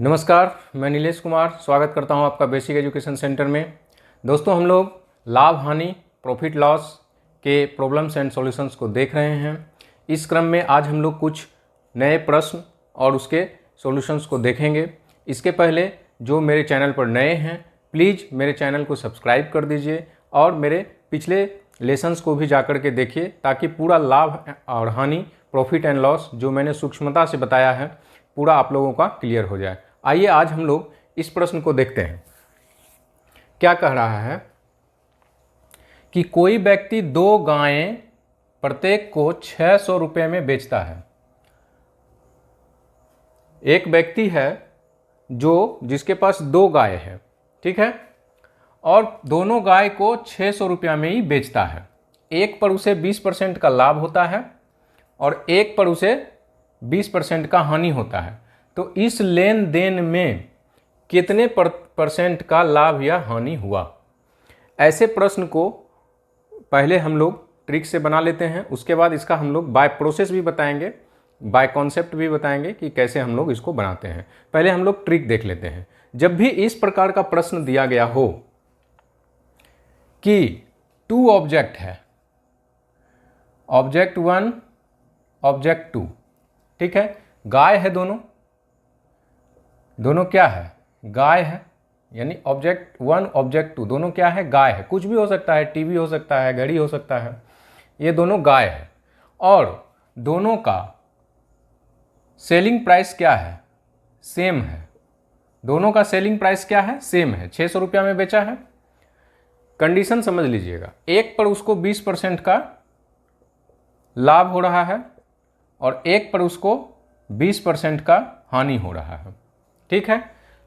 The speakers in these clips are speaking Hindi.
नमस्कार, मैं नीलेश कुमार स्वागत करता हूं आपका बेसिक एजुकेशन सेंटर में। दोस्तों, हम लोग लाभ हानि प्रॉफिट लॉस के प्रॉब्लम्स एंड सॉल्यूशंस को देख रहे हैं। इस क्रम में आज हम लोग कुछ नए प्रश्न और उसके सॉल्यूशंस को देखेंगे। इसके पहले जो मेरे चैनल पर नए हैं, प्लीज़ मेरे चैनल को सब्सक्राइब कर दीजिए और मेरे पिछले लेसन्स को भी जाकर के देखिए, ताकि पूरा लाभ और हानि प्रॉफिट एंड लॉस जो मैंने सूक्ष्मता से बताया है पूरा आप लोगों का क्लियर हो जाए। आइए आज हम लोग इस प्रश्न को देखते हैं। क्या कह रहा है कि कोई व्यक्ति 2 गायें प्रत्येक को 600 रुपये में बेचता है। एक व्यक्ति है जिसके पास 2 गाय है, ठीक है, और दोनों गाय को 600 रुपया में ही बेचता है। एक पर उसे 20% का लाभ होता है और एक पर उसे 20% का हानि होता है। तो इस लेन देन में कितने परसेंट का लाभ या हानि हुआ? ऐसे प्रश्न को पहले हम लोग ट्रिक से बना लेते हैं, उसके बाद इसका हम लोग बाय प्रोसेस भी बताएंगे, बाय कॉन्सेप्ट भी बताएंगे कि कैसे हम लोग इसको बनाते हैं। पहले हम लोग ट्रिक देख लेते हैं। जब भी इस प्रकार का प्रश्न दिया गया हो कि 2 ऑब्जेक्ट है, ऑब्जेक्ट 1 ऑब्जेक्ट 2, ठीक है, गाय है, दोनों क्या है? गाय है, यानी ऑब्जेक्ट 1 ऑब्जेक्ट 2 दोनों क्या है? गाय है। कुछ भी हो सकता है, टीवी हो सकता है, घड़ी हो सकता है, ये दोनों गाय है। और दोनों का सेलिंग प्राइस क्या है? सेम है। दोनों का सेलिंग प्राइस क्या है? सेम है, 600 रुपया में बेचा है। कंडीशन समझ लीजिएगा, एक पर उसको 20% का लाभ हो रहा है और एक पर उसको 20% का हानि हो रहा है, ठीक है।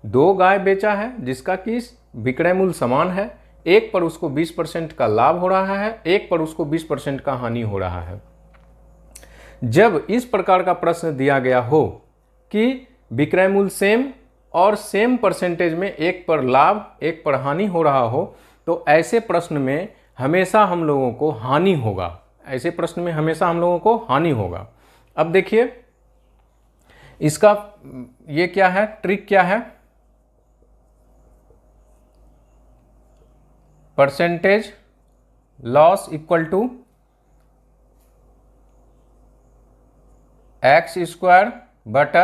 2 गाय बेचा है जिसका कि विक्रय मूल्य समान है, एक पर उसको 20% का लाभ हो रहा है, एक पर उसको 20% का हानि हो रहा है। जब इस प्रकार का प्रश्न दिया गया हो कि विक्रय मूल्य सेम और सेम परसेंटेज में एक पर लाभ एक पर हानि हो रहा हो, तो ऐसे प्रश्न में हमेशा हम लोगों को हानि होगा। ऐसे प्रश्न में हमेशा हम लोगों को हानि होगा। अब देखिए इसका ये क्या है, ट्रिक क्या है? Percentage loss equal to x² बटा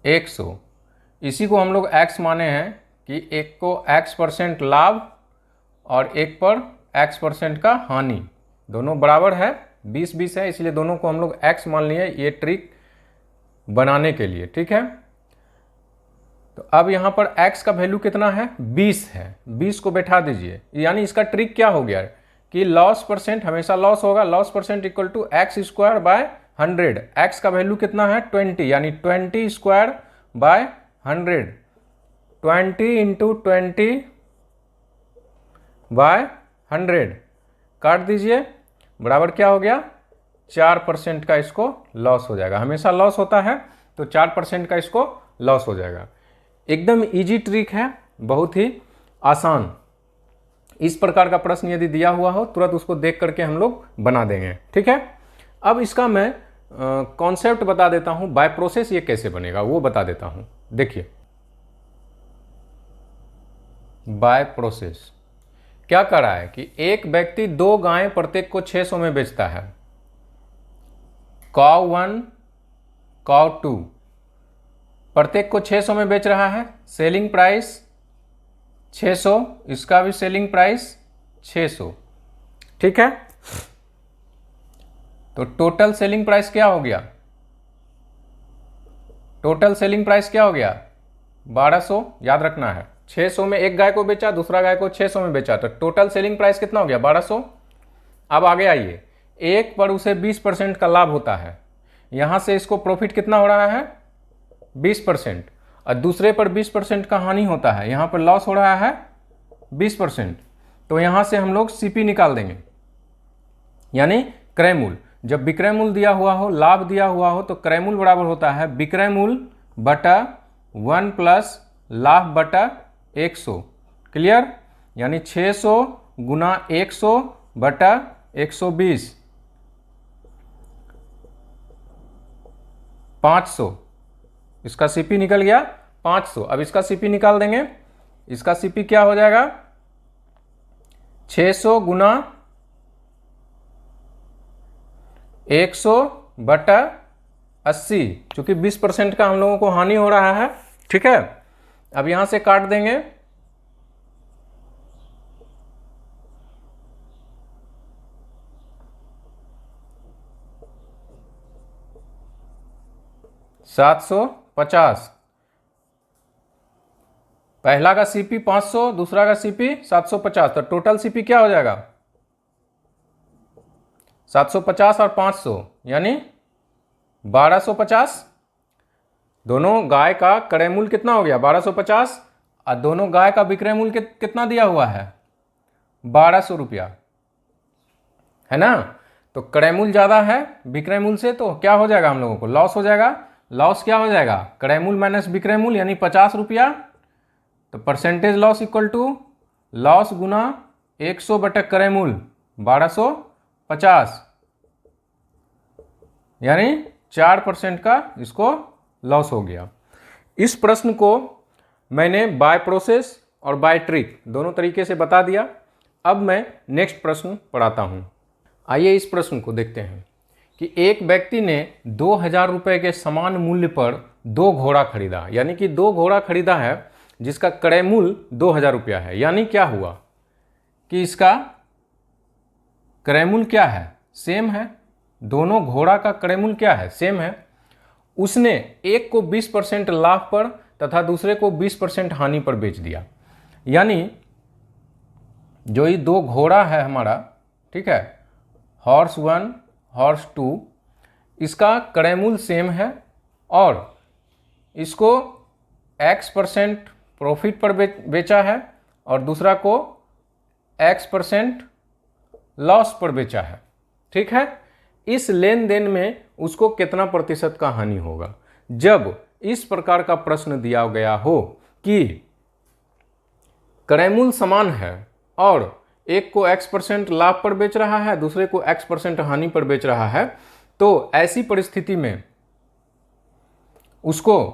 100। इसी को हम लोग x माने हैं कि एक को x% लाभ और एक पर x% का हानि, दोनों बराबर है, 20-20 है, इसलिए दोनों को हम लोग x मान लिए, ये ट्रिक बनाने के लिए, ठीक है। तो अब यहाँ पर x का वैल्यू कितना है? 20 है, 20 को बैठा दीजिए। यानी इसका ट्रिक क्या हो गया कि लॉस परसेंट हमेशा लॉस होगा, loss percent equal to x² by 100। x का वैल्यू कितना है? 20, यानी 20² बाय 100, 20 इंटू 20 बाय 100 काट दीजिए, बराबर क्या हो गया? 4% का इसको लॉस हो जाएगा। हमेशा लॉस होता है तो 4% का इसको लॉस हो जाएगा। एकदम इजी ट्रिक है, बहुत ही आसान। इस प्रकार का प्रश्न यदि दिया हुआ हो तुरंत उसको देख करके हम लोग बना देंगे, ठीक है। अब इसका मैं कॉन्सेप्ट बता देता हूं, बाय प्रोसेस ये कैसे बनेगा वो बता देता हूं। देखिए बाय प्रोसेस क्या कर रहा है कि एक व्यक्ति 2 गायें प्रत्येक को 600 में बेचता है। काउ 1 काउ 2 प्रत्येक को 600 में बेच रहा है। सेलिंग प्राइस 600, इसका भी सेलिंग प्राइस 600, ठीक है। तो टोटल सेलिंग प्राइस क्या हो गया? टोटल सेलिंग प्राइस क्या हो गया? 1200, याद रखना है। 600 में एक गाय को बेचा, दूसरा गाय को 600 में बेचा, तो टोटल सेलिंग प्राइस कितना हो गया? 1200। अब आगे आइए, एक पर उसे 20% का लाभ होता है, यहां से इसको प्रॉफिट कितना हो रहा है? 20%, और दूसरे पर 20% का हानि होता है, यहां पर लॉस हो रहा है 20%। तो यहां से हम लोग सीपी निकाल देंगे, यानी क्रय मूल्य। जब विक्रय मूल्य दिया हुआ हो, लाभ दिया हुआ हो, तो क्रय मूल्य बराबर होता है विक्रय मूल्य बटा 1 प्लस लाभ बटा 100। क्लियर? यानी 600 गुना 100 बटा 120, 500, इसका सीपी निकल गया 500। अब इसका सीपी निकाल देंगे। इसका सीपी क्या हो जाएगा 600 गुना 100/80, चूंकि 20% का हम लोगों को हानि हो रहा है। ठीक है, अब यहां से काट देंगे। $750, पहला का सीपी 500, दूसरा का सीपी 750, तो टोटल सीपी क्या हो जाएगा 750 और 500 यानी 1250। दोनों गाय का क्रय मूल्य कितना हो गया 1250, और दोनों गाय का विक्रय मूल्य कितना दिया हुआ है 1200 रुपया, है ना। तो क्रय मूल्य ज़्यादा है विक्रय मूल्य से, तो क्या हो जाएगा हम लोगों को लॉस हो जाएगा। लॉस क्या हो जाएगा क्रय मूल्य माइनस विक्रय मूल्य यानी 50 रुपया। तो percentage loss equal to loss गुना 100 क्रय मूल्य 1250, यानी 4% का इसको लॉस हो गया। इस प्रश्न को मैंने बाय प्रोसेस और बाय ट्रिक दोनों तरीके से बता दिया। अब मैं नेक्स्ट प्रश्न पढ़ाता हूँ। आइए इस प्रश्न को देखते हैं कि एक व्यक्ति ने 2000 रुपये के समान मूल्य पर 2 घोड़ा खरीदा, यानी कि 2 घोड़ा खरीदा है जिसका क्रय मूल्य 2000 रुपया है। यानी क्या हुआ कि इसका क्रय मूल्य क्या है सेम है, दोनों घोड़ा का क्रय मूल्य क्या है सेम है। उसने एक को 20% लाभ पर तथा दूसरे को 20% हानि पर बेच दिया। यानी जो ये 2 घोड़ा है हमारा, ठीक है, हॉर्स 1 हॉर्स 2, इसका क्रय मूल्य सेम है और इसको X% प्रॉफिट पर बेचा है और दूसरा को X% लॉस पर बेचा है। ठीक है, इस लेन देन में उसको कितना प्रतिशत का हानि होगा। जब इस प्रकार का प्रश्न दिया गया हो कि क्रय मूल्य समान है और एक को X% लाभ पर बेच रहा है दूसरे को X% हानि पर बेच रहा है, तो ऐसी परिस्थिति में उसको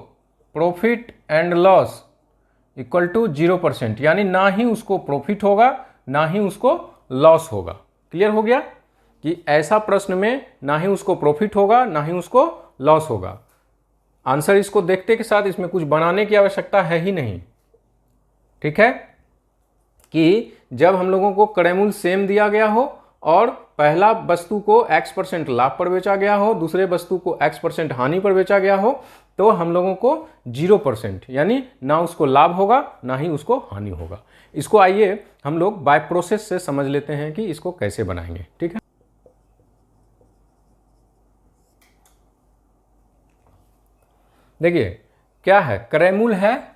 profit and loss equal to 0%, यानी ना ही उसको प्रॉफिट होगा ना ही उसको लॉस होगा। क्लियर हो गया कि ऐसा प्रश्न में ना ही उसको प्रॉफिट होगा ना ही उसको लॉस होगा। आंसर इसको देखते के साथ इसमें कुछ बनाने की आवश्यकता है ही नहीं। ठीक है, कि जब हम लोगों को क्रय मूल्य सेम दिया गया हो और पहला वस्तु को X% लाभ पर बेचा गया हो दूसरे वस्तु को X% हानि पर बेचा गया हो, तो हम लोगों को 0% यानी ना उसको लाभ होगा ना ही उसको हानि होगा। इसको आइए हम लोग बाय प्रोसेस से समझ लेते हैं कि इसको कैसे बनाएंगे। ठीक है, देखिए क्या है, क्रय मूल्य है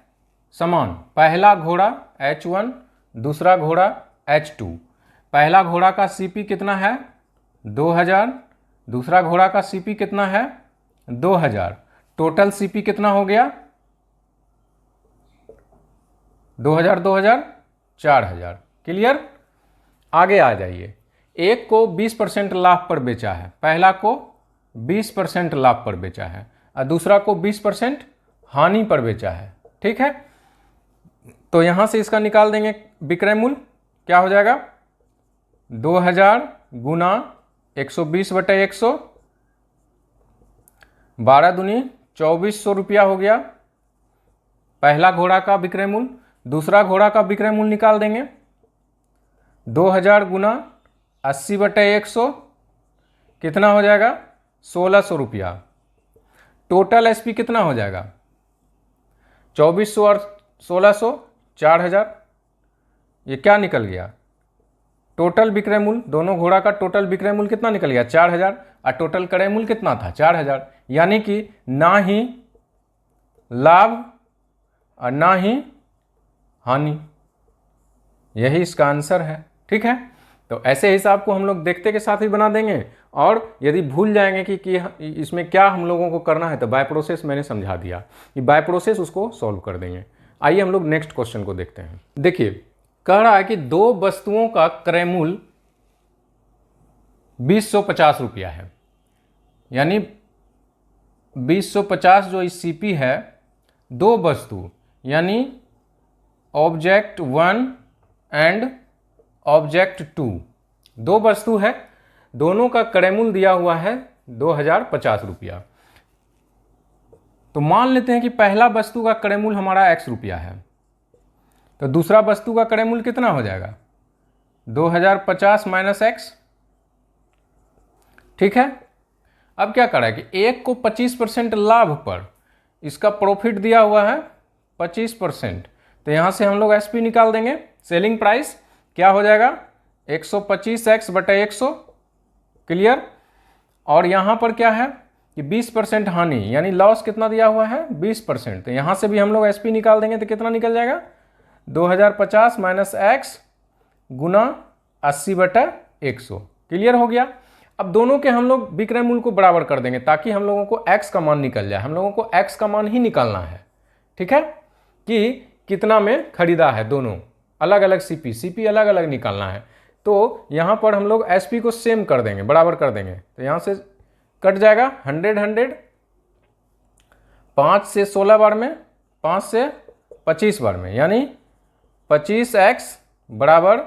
समान, पहला घोड़ा H1 दूसरा घोड़ा H2। पहला घोड़ा का सीपी कितना है 2000, दूसरा घोड़ा का सीपी कितना है 2000, टोटल सीपी कितना हो गया 2000 2000 4000। क्लियर, आगे आ जाइए। एक को 20% लाभ पर बेचा है, पहला को 20% लाभ पर बेचा है और दूसरा को 20% हानि पर बेचा है। ठीक है, तो यहां से इसका निकाल देंगे विक्रय मूल्य, क्या हो जाएगा 2000 गुना 120/100, 12 दूनी 2400 रुपया हो गया पहला घोड़ा का विक्रय मूल्य। दूसरा घोड़ा का विक्रय मूल्य निकाल देंगे 2000 गुना 80/100, कितना हो जाएगा 1600 रुपया। टोटल एसपी कितना हो जाएगा 2400 और 1600 4000। ये क्या निकल गया टोटल विक्रय मूल्य, दोनों घोड़ा का टोटल विक्रय मूल्य कितना निकल गया 4000 और टोटल क्रय मूल्य कितना था 4000, यानी कि ना ही लाभ और ना ही हानि। यही इसका आंसर है। ठीक है, तो ऐसे हिसाब को हम लोग देखते के साथ ही बना देंगे और यदि भूल जाएंगे कि इसमें क्या हम लोगों को करना है तो बाय प्रोसेस मैंने समझा दिया कि बाय प्रोसेस उसको सॉल्व कर देंगे। आइए हम लोग नेक्स्ट क्वेश्चन को देखते हैं। देखिए कह रहा है कि 2 वस्तुओं का क्रय मूल्य 2050 रुपया है, यानी 2050 जो इस सीपी है, दो वस्तु यानी ऑब्जेक्ट 1 एंड ऑब्जेक्ट 2, दो वस्तु है, दोनों का क्रय मूल्य दिया हुआ है 2050 रुपया। तो मान लेते हैं कि पहला वस्तु का क्रय मूल्य हमारा x रुपया है, तो दूसरा वस्तु का क्रय मूल्य कितना हो जाएगा 2050 माइनस x। ठीक है, अब क्या करा है कि एक को 25% लाभ पर इसका प्रॉफिट दिया हुआ है 25%, तो यहाँ से हम लोग SP निकाल देंगे। सेलिंग प्राइस क्या हो जाएगा 125x बटा 100, क्लियर। और यहाँ पर क्या है कि 20% हानि यानी लॉस कितना दिया हुआ है 20%, तो यहाँ से भी हम लोग SP निकाल देंगे तो कितना निकल जाएगा 2050 माइनस x गुना 80 बटा 100, क्लियर हो गया। अब दोनों के हम लोग विक्रय मूल्य को बराबर कर देंगे ताकि हम लोगों को x का मान निकल जाए, हम लोगों को x का मान ही निकालना है। ठीक है, कि कितना में खरीदा है, दोनों अलग अलग सीपी अलग अलग निकालना है। तो यहाँ पर हम लोग SP को सेम कर देंगे, बराबर कर देंगे, तो यहाँ से कट जाएगा 100 5 से 16 बार में, 5 से 25 बार में, यानी 25x बराबर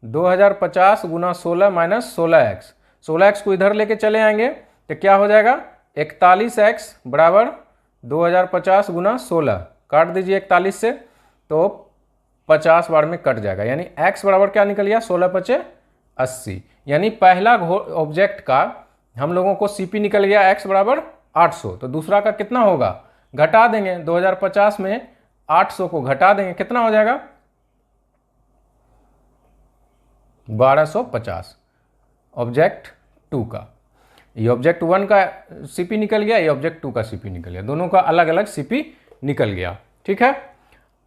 2050 गुना 16 माइनस 16x। 16x को इधर लेके चले आएंगे तो क्या हो जाएगा 41x बराबर 2050 गुना 16, काट दीजिए 41 से तो 50 बार में कट जाएगा, यानी x बराबर क्या निकल गया 16 पचे 80। यानी पहला ऑब्जेक्ट का हम लोगों को सीपी निकल गया x बराबर 800, तो दूसरा का कितना होगा घटा देंगे 2050 में 800 को घटा देंगे, कितना हो जाएगा 1250 ऑब्जेक्ट 2 का। ये ऑब्जेक्ट 1 का सीपी निकल गया, ये ऑब्जेक्ट 2 का सीपी निकल गया, दोनों का अलग अलग सीपी निकल गया। ठीक है,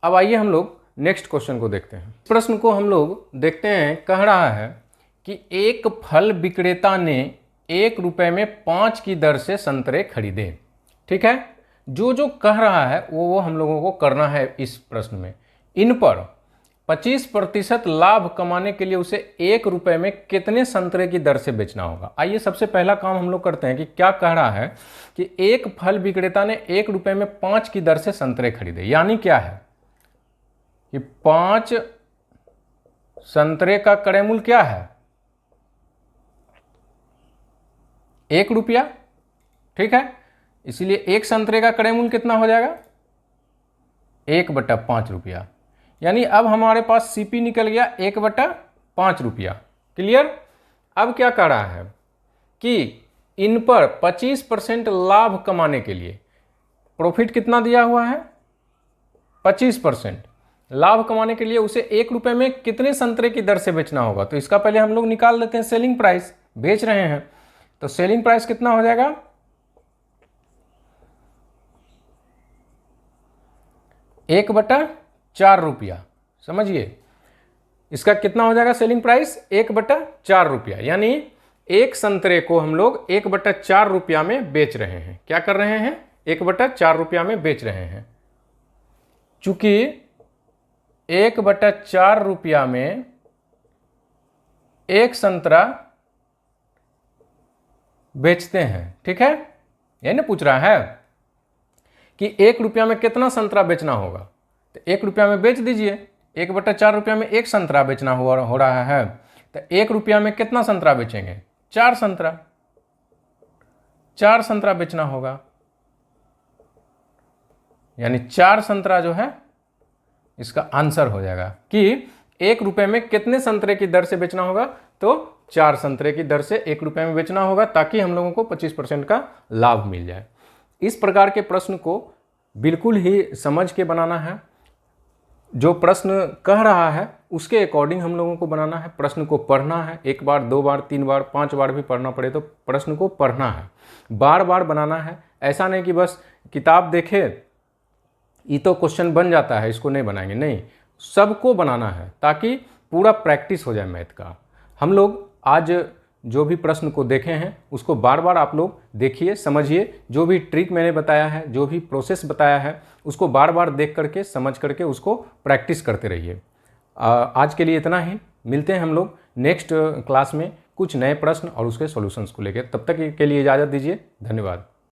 अब आइए हम लोग नेक्स्ट क्वेश्चन को देखते हैं। प्रश्न को हम लोग देखते हैं, कह रहा है कि एक फल विक्रेता ने 1 रुपये में 5 की दर से संतरे खरीदे। ठीक है, जो जो कह रहा है वो हम लोगों को करना है इस प्रश्न में। इन पर 25% लाभ कमाने के लिए उसे 1 रुपये में कितने संतरे की दर से बेचना होगा। आइए सबसे पहला काम हम लोग करते हैं कि क्या कह रहा है कि एक फल विक्रेता ने 1 रुपये में 5 की दर से संतरे खरीदे, यानी क्या है कि 5 संतरे का क्रय मूल्य क्या है 1 रुपया। ठीक है, इसीलिए एक संतरे का क्रय मूल्य कितना हो जाएगा 1/5 रुपया, यानी अब हमारे पास सीपी निकल गया 1/5 रुपया, क्लियर। अब क्या कह रहा है कि इन पर 25% लाभ कमाने के लिए प्रॉफिट कितना दिया हुआ है 25%, लाभ कमाने के लिए उसे 1 रुपये में कितने संतरे की दर से बेचना होगा। तो इसका पहले हम लोग निकाल लेते हैं सेलिंग प्राइस, बेच रहे हैं तो सेलिंग प्राइस कितना हो जाएगा 1/4 रुपया, समझिए इसका कितना हो जाएगा सेलिंग प्राइस 1/4 रुपया, यानी एक संतरे को हम लोग 1/4 रुपया में बेच रहे हैं। क्या कर रहे हैं 1/4 रुपया में बेच रहे हैं। चूंकि 1/4 रुपया में एक संतरा बेचते हैं। ठीक है, यही ना पूछ रहा है कि 1 रुपया में कितना संतरा बेचना होगा, तो 1 रुपया में बेच दीजिए। 1/4 रुपया में एक संतरा बेचना हो रहा है, तो 1 रुपया में कितना संतरा बेचेंगे 4 संतरा, 4 संतरा बेचना होगा, यानी 4 संतरा जो है इसका आंसर हो जाएगा कि 1 रुपये में कितने संतरे की दर से बेचना होगा, तो 4 संतरे की दर से 1 रुपये में बेचना होगा ताकि हम लोगों को 25% का लाभ मिल जाए। इस प्रकार के प्रश्न को बिल्कुल ही समझ के बनाना है, जो प्रश्न कह रहा है उसके अकॉर्डिंग हम लोगों को बनाना है। प्रश्न को पढ़ना है, 1 बार 2 बार 3 बार 5 बार भी पढ़ना पड़े तो प्रश्न को पढ़ना है, बार बार बनाना है। ऐसा नहीं कि बस किताब देखे ये तो क्वेश्चन बन जाता है इसको नहीं बनाएंगे, नहीं, सबको बनाना है ताकि पूरा प्रैक्टिस हो जाए मैथ का। हम लोग आज जो भी प्रश्न को देखे हैं उसको बार बार आप लोग देखिए, समझिए, जो भी ट्रिक मैंने बताया है, जो भी प्रोसेस बताया है उसको बार बार देख करके समझ करके उसको प्रैक्टिस करते रहिए। आज के लिए इतना ही, मिलते हैं हम लोग नेक्स्ट क्लास में कुछ नए प्रश्न और उसके सॉल्यूशंस को लेकर। तब तक के लिए इजाज़त दीजिए, धन्यवाद।